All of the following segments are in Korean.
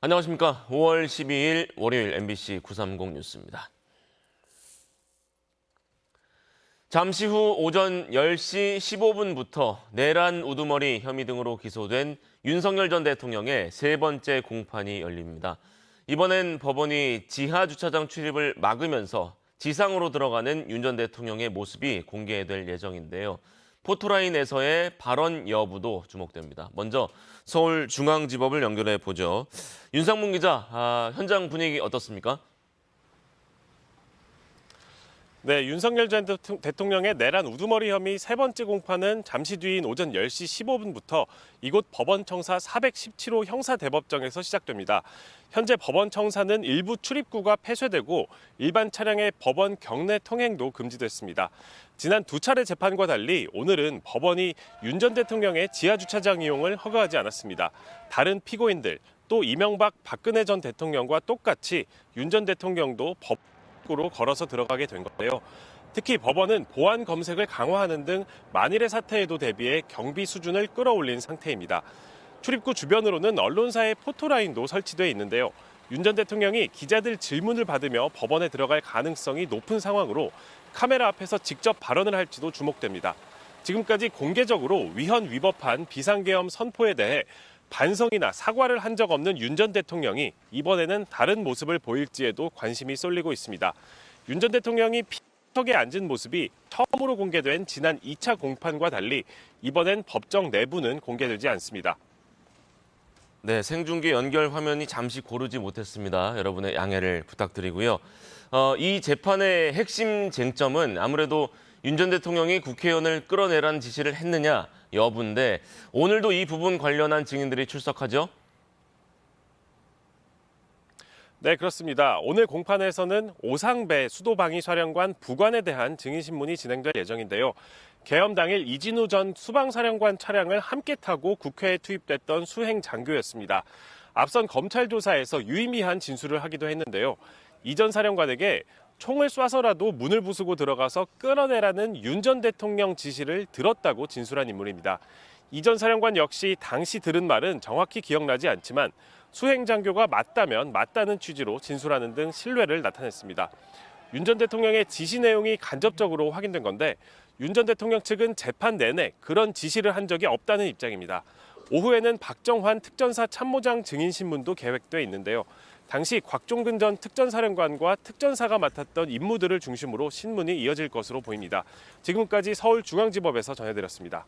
안녕하십니까. 5월 12일 월요일 MBC 930 뉴스입니다. 잠시 후 오전 10시 15분부터 내란 우두머리 혐의 등으로 기소된 윤석열 전 대통령의 세 번째 공판이 열립니다. 이번엔 법원이 지하 주차장 출입을 막으면서 지상으로 들어가는 윤 전 대통령의 모습이 공개될 예정인데요. 포토라인에서의 발언 여부도 주목됩니다. 먼저 서울중앙지법을 연결해 보죠. 윤상문 기자, 현장 분위기 어떻습니까? 네, 윤석열 전 대통령의 내란 우두머리 혐의 세 번째 공판은 잠시 뒤인 오전 10시 15분부터 이곳 법원 청사 417호 형사대법정에서 시작됩니다. 현재 법원 청사는 일부 출입구가 폐쇄되고 일반 차량의 법원 경내 통행도 금지됐습니다. 지난 두 차례 재판과 달리 오늘은 법원이 윤 전 대통령의 지하 주차장 이용을 허가하지 않았습니다. 다른 피고인들 또 이명박 박근혜 전 대통령과 똑같이 윤 전 대통령도 법으로 걸어서 들어가게 된 건데요. 특히 법원은 보안 검색을 강화하는 등 만일의 사태에도 대비해 경비 수준을 끌어올린 상태입니다. 출입구 주변으로는 언론사의 포토라인도 설치돼 있는데요. 윤 전 대통령이 기자들 질문을 받으며 법원에 들어갈 가능성이 높은 상황으로 카메라 앞에서 직접 발언을 할지도 주목됩니다. 지금까지 공개적으로 위헌 위법한 비상계엄 선포에 대해 반성이나 사과를 한 적 없는 윤 전 대통령이 이번에는 다른 모습을 보일지에도 관심이 쏠리고 있습니다. 윤 전 대통령이 피석에 앉은 모습이 처음으로 공개된 지난 2차 공판과 달리 이번엔 법정 내부는 공개되지 않습니다. 네, 생중계 연결 화면이 잠시 고르지 못했습니다. 여러분의 양해를 부탁드리고요. 이 재판의 핵심 쟁점은 아무래도 윤 전 대통령이 국회의원을 끌어내라는 지시를 했느냐 여부인데 오늘도 이 부분 관련한 증인들이 출석하죠? 네, 그렇습니다. 오늘 공판에서는 오상배 수도방위사령관 부관에 대한 증인신문이 진행될 예정인데요. 계엄 당일 이진우 전 수방사령관 차량을 함께 타고 국회에 투입됐던 수행 장교였습니다. 앞선 검찰 조사에서 유의미한 진술을 하기도 했는데요. 이 전 사령관에게 총을 쏴서라도 문을 부수고 들어가서 끌어내라는 윤 전 대통령 지시를 들었다고 진술한 인물입니다. 이 전 사령관 역시 당시 들은 말은 정확히 기억나지 않지만 수행장교가 맞다면 맞다는 취지로 진술하는 등 신뢰를 나타냈습니다. 윤 전 대통령의 지시 내용이 간접적으로 확인된 건데 윤 전 대통령 측은 재판 내내 그런 지시를 한 적이 없다는 입장입니다. 오후에는 박정환 특전사 참모장 증인신문도 계획돼 있는데요. 당시 곽종근 전 특전사령관과 특전사가 맡았던 임무들을 중심으로 신문이 이어질 것으로 보입니다. 지금까지 서울중앙지법에서 전해드렸습니다.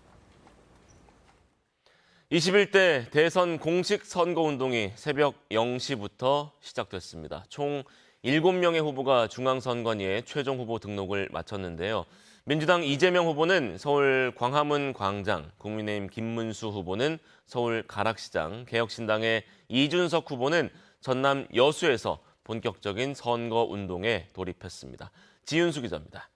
21대 대선 공식 선거운동이 새벽 0시부터 시작됐습니다. 총 7명의 후보가 중앙선관위에 최종 후보 등록을 마쳤는데요. 민주당 이재명 후보는 서울 광화문 광장, 국민의힘 김문수 후보는 서울 가락시장, 개혁신당의 이준석 후보는 전남 여수에서 본격적인 선거운동에 돌입했습니다. 지윤수 기자입니다.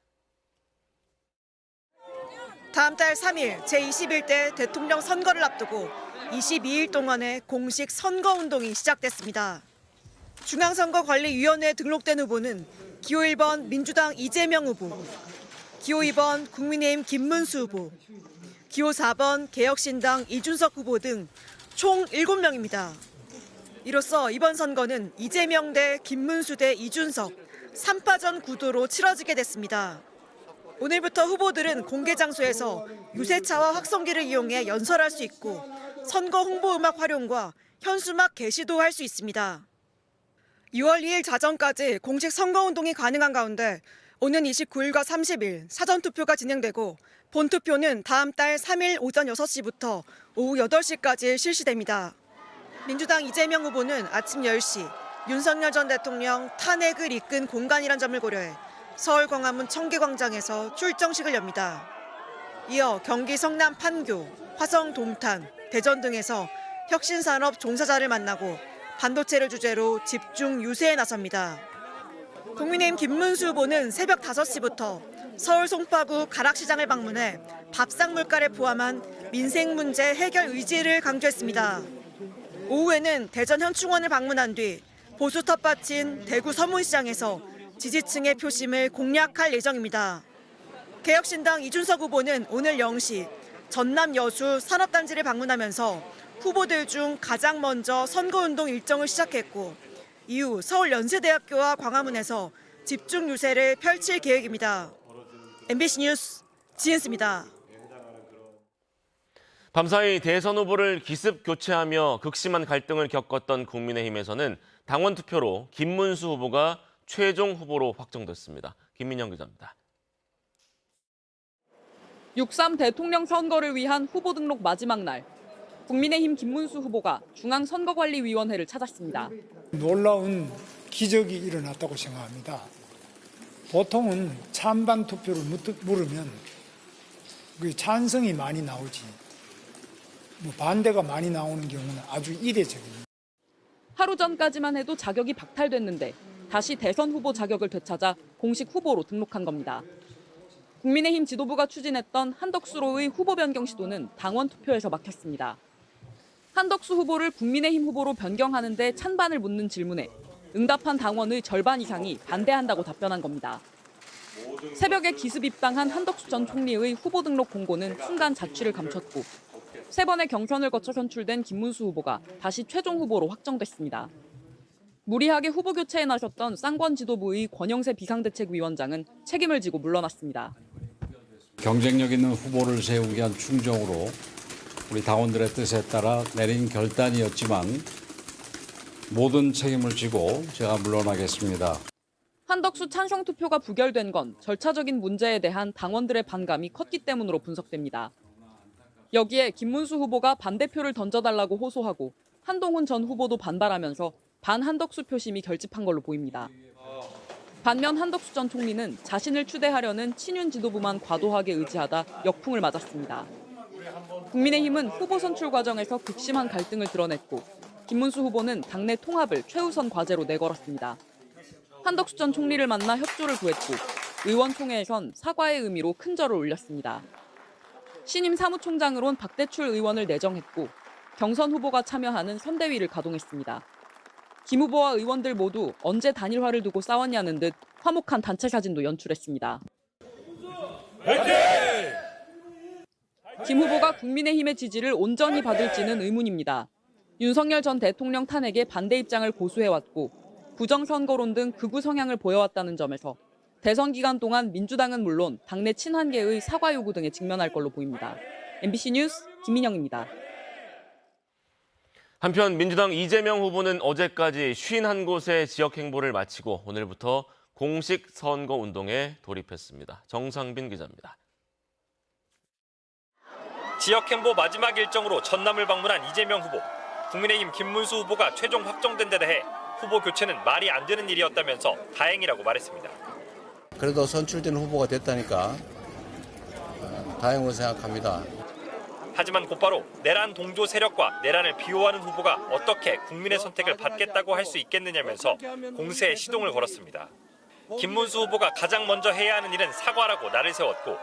다음 달 3일 제21대 대통령 선거를 앞두고 22일 동안의 공식 선거운동이 시작됐습니다. 중앙선거관리위원회에 등록된 후보는 기호 1번 민주당 이재명 후보, 기호 2번 국민의힘 김문수 후보, 기호 4번 개혁신당 이준석 후보 등 총 7명입니다. 이로써 이번 선거는 이재명 대 김문수 대 이준석 3파전 구도로 치러지게 됐습니다. 오늘부터 후보들은 공개 장소에서 유세차와 확성기를 이용해 연설할 수 있고 선거 홍보 음악 활용과 현수막 게시도 할 수 있습니다. 2월 2일 자정까지 공식 선거운동이 가능한 가운데 오는 29일과 30일 사전투표가 진행되고 본투표는 다음 달 3일 오전 6시부터 오후 8시까지 실시됩니다. 민주당 이재명 후보는 아침 10시 윤석열 전 대통령 탄핵을 이끈 공간이란 점을 고려해 서울 광화문 청계광장에서 출정식을 엽니다. 이어 경기 성남 판교, 화성 동탄, 대전 등에서 혁신산업 종사자를 만나고 반도체를 주제로 집중 유세에 나섭니다. 국민의힘 김문수 후보는 새벽 5시부터 서울 송파구 가락시장을 방문해 밥상 물가를 포함한 민생 문제 해결 의지를 강조했습니다. 오후에는 대전 현충원을 방문한 뒤 보수 텃밭인 대구 서문시장에서 지지층의 표심을 공략할 예정입니다. 개혁신당 이준석 후보는 오늘 0시 전남 여수 산업단지를 방문하면서 후보들 중 가장 먼저 선거운동 일정을 시작했고 이후 서울연세대학교와 광화문에서 집중 유세를 펼칠 계획입니다. MBC 뉴스 지은수입니다. 밤사이 대선 후보를 기습 교체하며 극심한 갈등을 겪었던 국민의힘에서는 당원 투표로 김문수 후보가 최종 후보로 확정됐습니다. 김민영 기자입니다. 6.3 대통령 선거를 위한 후보 등록 마지막 날, 국민의힘 김문수 후보가 중앙선거관리위원회를 찾았습니다. 놀라운 기적이 일어났다고 생각합니다. 보통은 찬반 투표를 물으면 찬성이 많이 나오지 반대가 많이 나오는 경우는 아주 이례적입니다. 하루 전까지만 해도 자격이 박탈됐는데 다시 대선 후보 자격을 되찾아 공식 후보로 등록한 겁니다. 국민의힘 지도부가 추진했던 한덕수로의 후보 변경 시도는 당원 투표에서 막혔습니다. 한덕수 후보를 국민의힘 후보로 변경하는데 찬반을 묻는 질문에 응답한 당원의 절반 이상이 반대한다고 답변한 겁니다. 새벽에 기습 입당한 한덕수 전 총리의 후보 등록 공고는 순간 자취를 감췄고 3번의 경선을 거쳐 선출된 김문수 후보가 다시 최종 후보로 확정됐습니다. 무리하게 후보 교체에 나섰던 쌍권 지도부의 권영세 비상대책위원장은 책임을 지고 물러났습니다. 경쟁력 있는 후보를 세우기 위한 충정으로 우리 당원들의 뜻에 따라 내린 결단이었지만 모든 책임을 지고 제가 물러나겠습니다. 한덕수 찬성 투표가 부결된 건 절차적인 문제에 대한 당원들의 반감이 컸기 때문으로 분석됩니다. 여기에 김문수 후보가 반대표를 던져달라고 호소하고 한동훈 전 후보도 반발하면서 반한덕수 표심이 결집한 걸로 보입니다. 반면 한덕수 전 총리는 자신을 추대하려는 친윤 지도부만 과도하게 의지하다 역풍을 맞았습니다. 국민의힘은 후보 선출 과정에서 극심한 갈등을 드러냈고 김문수 후보는 당내 통합을 최우선 과제로 내걸었습니다. 한덕수 전 총리를 만나 협조를 구했고 의원총회에선 사과의 의미로 큰 절을 올렸습니다. 신임 사무총장으로 온 박대출 의원을 내정했고 경선 후보가 참여하는 선대위를 가동했습니다. 김 후보와 의원들 모두 언제 단일화를 두고 싸웠냐는 듯 화목한 단체 사진도 연출했습니다. 김 후보가 국민의힘의 지지를 온전히 받을지는 의문입니다. 윤석열 전 대통령 탄핵에 반대 입장을 고수해왔고 부정선거론 등 극우 성향을 보여왔다는 점에서 대선 기간 동안 민주당은 물론 당내 친한계의 사과 요구 등에 직면할 걸로 보입니다. MBC 뉴스 김민영입니다. 한편 민주당 이재명 후보는 어제까지 51곳의 지역 행보를 마치고 오늘부터 공식 선거 운동에 돌입했습니다. 정상빈 기자입니다. 지역 행보 마지막 일정으로 전남을 방문한 이재명 후보. 국민의힘 김문수 후보가 최종 확정된 데 대해 후보 교체는 말이 안 되는 일이었다면서 다행이라고 말했습니다. 그래도 선출된 후보가 됐다니까 다행으로 생각합니다. 하지만 곧바로 내란 동조 세력과 내란을 비호하는 후보가 어떻게 국민의 선택을 받겠다고 할 수 있겠느냐면서 공세에 시동을 걸었습니다. 김문수 후보가 가장 먼저 해야 하는 일은 사과라고 날을 세웠고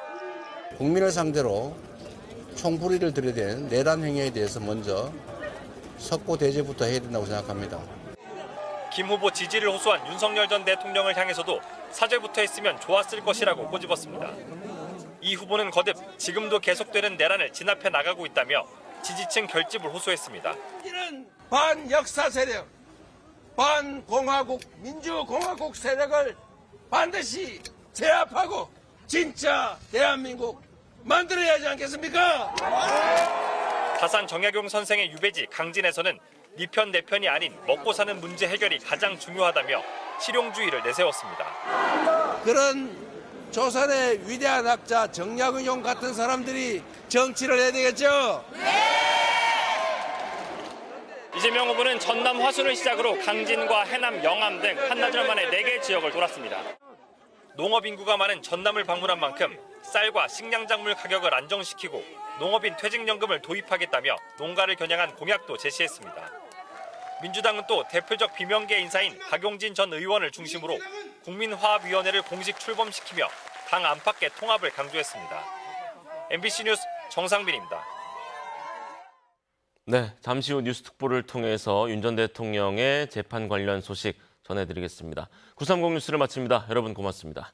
국민을 상대로 총부리를 들이댄 내란 행위에 대해서 먼저 석고 대죄부터 해야 된다고 생각합니다. 김 후보 지지를 호소한 윤석열 전 대통령을 향해서도 사죄부터 했으면 좋았을 것이라고 꼬집었습니다. 이 후보는 거듭 지금도 계속되는 내란을 진압해 나가고 있다며 지지층 결집을 호소했습니다. 반역사 세력, 반공화국, 민주공화국 세력을 반드시 제압하고 진짜 대한민국 만들어야 하지 않겠습니까? 다산 정약용 선생의 유배지 강진에서는 네 편 내 편이 아닌 먹고 사는 문제 해결이 가장 중요하다며 실용주의를 내세웠습니다. 그런 조선의 위대한 학자 정약용 같은 사람들이 정치를 해야 되겠죠? 이재명 후보는 전남 화순을 시작으로 강진과 해남, 영암 등 한나절 만에 4개 지역을 돌았습니다. 농업 인구가 많은 전남을 방문한 만큼 쌀과 식량작물 가격을 안정시키고 농업인 퇴직연금을 도입하겠다며 농가를 겨냥한 공약도 제시했습니다. 민주당은 또 대표적 비명계 인사인 박용진 전 의원을 중심으로 국민화합위원회를 공식 출범시키며 당 안팎의 통합을 강조했습니다. MBC 뉴스 정상빈입니다. 네, 잠시 후 뉴스 특보를 통해서 윤 전 대통령의 재판 관련 소식 전해드리겠습니다. 930 뉴스를 마칩니다. 여러분 고맙습니다.